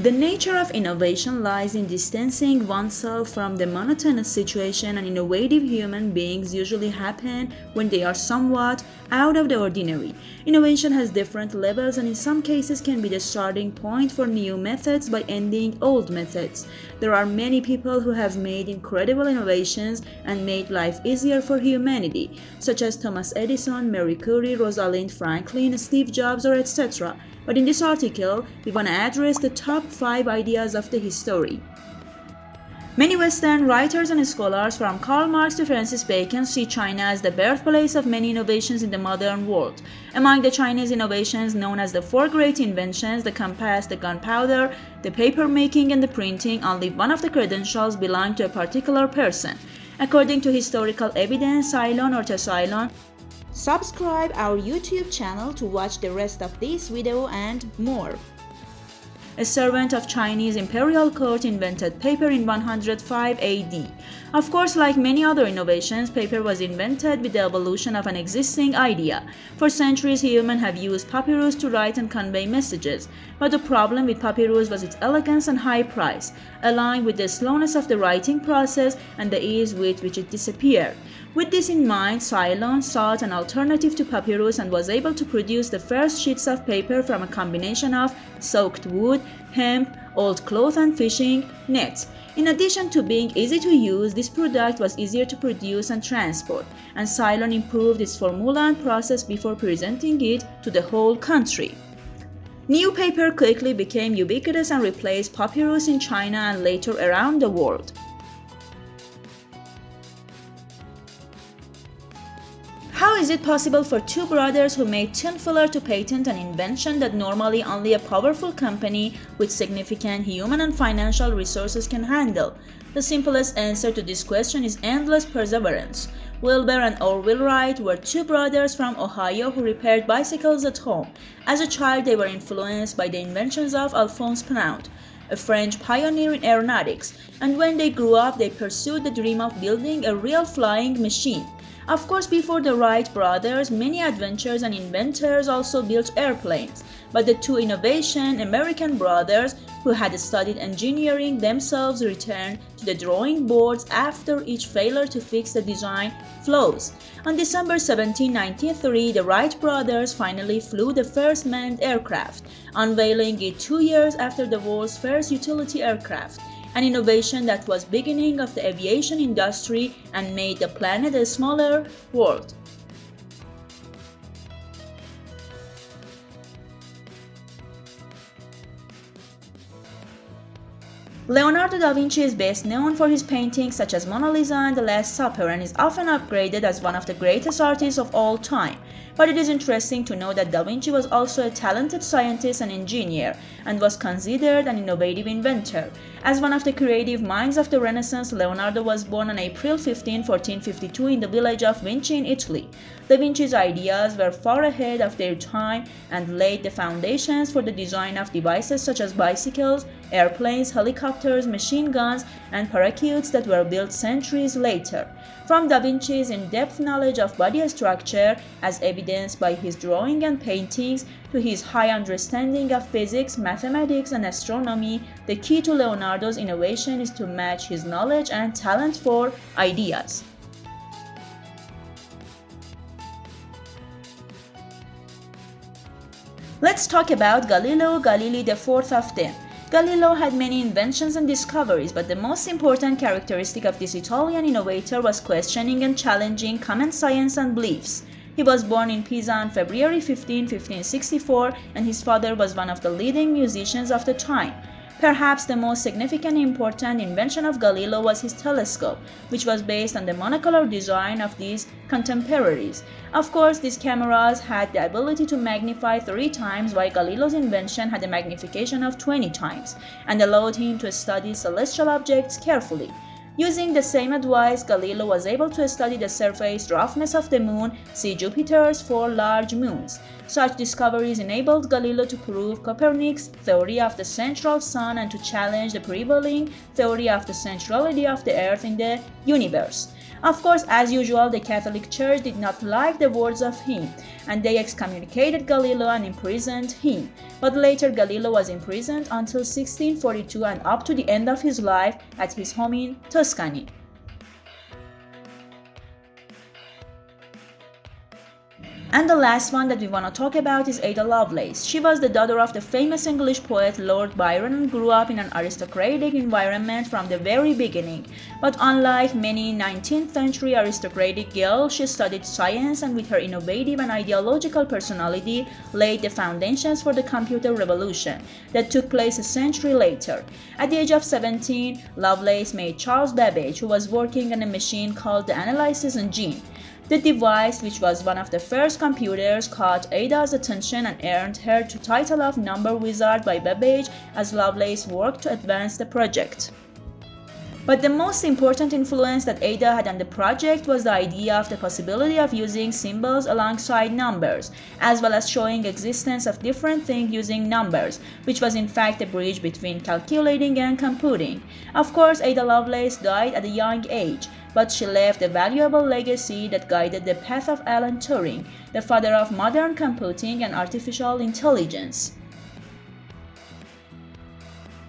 The nature of innovation lies in distancing oneself from the monotonous situation, and innovative human beings usually happen when they are somewhat out of the ordinary. Innovation has different levels and in some cases can be the starting point for new methods by ending old methods. There are many people who have made incredible innovations and made life easier for humanity, such as Thomas Edison, Marie Curie, Rosalind Franklin, Steve Jobs, or etc. But in this article, we want to address the top 5 ideas of the history. Many Western writers and scholars, from Karl Marx to Francis Bacon, see China as the birthplace of many innovations in the modern world. Among the Chinese innovations known as the four great inventions, the compass, the gunpowder, the paper making, and the printing, only one of the credentials belonged to a particular person. According to historical evidence, Ceylon or Ceylon. Subscribe our YouTube channel to watch the rest of this video and more. A servant of Chinese imperial court invented paper in 105 AD. Of course, like many other innovations, paper was invented with the evolution of an existing idea. For centuries, humans have used papyrus to write and convey messages, but the problem with papyrus was its elegance and high price, along with the slowness of the writing process and the ease with which it disappeared. With this in mind, Ceylon sought an alternative to papyrus and was able to produce the first sheets of paper from a combination of soaked wood, hemp, old cloth, and fishing nets. In addition to being easy to use, this product was easier to produce and transport, and Ceylon improved its formula and process before presenting it to the whole country. New paper quickly became ubiquitous and replaced papyrus in China and later around the world. How is it possible for two brothers who made tin filler to patent an invention that normally only a powerful company with significant human and financial resources can handle? The simplest answer to this question is endless perseverance. Wilbur and Orville Wright were two brothers from Ohio who repaired bicycles at home. As a child, they were influenced by the inventions of Alphonse Pénaud, a French pioneer in aeronautics, and when they grew up, they pursued the dream of building a real flying machine. Of course, before the Wright brothers, many adventurers and inventors also built airplanes, but the two innovation American brothers who had studied engineering themselves returned to the drawing boards after each failure to fix the design flaws. On December 17, 1903, the Wright brothers finally flew the first manned aircraft, unveiling it 2 years after the world's first utility aircraft, an innovation that was beginning of the aviation industry and made the planet a smaller world. Leonardo da Vinci is best known for his paintings such as Mona Lisa and The Last Supper and is often upgraded as one of the greatest artists of all time. But it is interesting to know that Da Vinci was also a talented scientist and engineer and was considered an innovative inventor. As one of the creative minds of the Renaissance, Leonardo was born on April 15, 1452 in the village of Vinci in Italy. Da Vinci's ideas were far ahead of their time and laid the foundations for the design of devices such as bicycles, airplanes, helicopters, machine guns, and parachutes that were built centuries later. From Da Vinci's in-depth knowledge of body structure, as evidenced by his drawing and paintings, to his high understanding of physics, mathematics, and astronomy, the key to Leonardo's innovation is to match his knowledge and talent for ideas. Let's talk about Galileo Galilei, the fourth of them. Galileo had many inventions and discoveries, but the most important characteristic of this Italian innovator was questioning and challenging common science and beliefs. He was born in Pisa on February 15, 1564, and his father was one of the leading musicians of the time. Perhaps the most significant and important invention of Galileo was his telescope, which was based on the monocular design of these contemporaries. Of course, these cameras had the ability to magnify 3 times, while Galileo's invention had a magnification of 20 times, and allowed him to study celestial objects carefully. Using the same advice, Galileo was able to study the surface roughness of the moon, see Jupiter's 4 large moons. Such discoveries enabled Galileo to prove Copernicus' theory of the central sun and to challenge the prevailing theory of the centrality of the Earth in the universe. Of course, as usual, the Catholic Church did not like the words of him, and they excommunicated Galileo and imprisoned him. But later, Galileo was imprisoned until 1642 and up to the end of his life at his home in Tuscany. And the last one that we want to talk about is Ada Lovelace. She was the daughter of the famous English poet Lord Byron and grew up in an aristocratic environment from the very beginning. But unlike many 19th century aristocratic girls, she studied science and with her innovative and ideological personality laid the foundations for the computer revolution that took place a century later. At the age of 17, Lovelace met Charles Babbage, who was working on a machine called the analysis engine. The device, which was one of the first computers, caught Ada's attention and earned her the title of Number Wizard by Babbage as Lovelace worked to advance the project. But the most important influence that Ada had on the project was the idea of the possibility of using symbols alongside numbers, as well as showing existence of different things using numbers, which was in fact a bridge between calculating and computing. Of course, Ada Lovelace died at a young age, but she left a valuable legacy that guided the path of Alan Turing, the father of modern computing and artificial intelligence.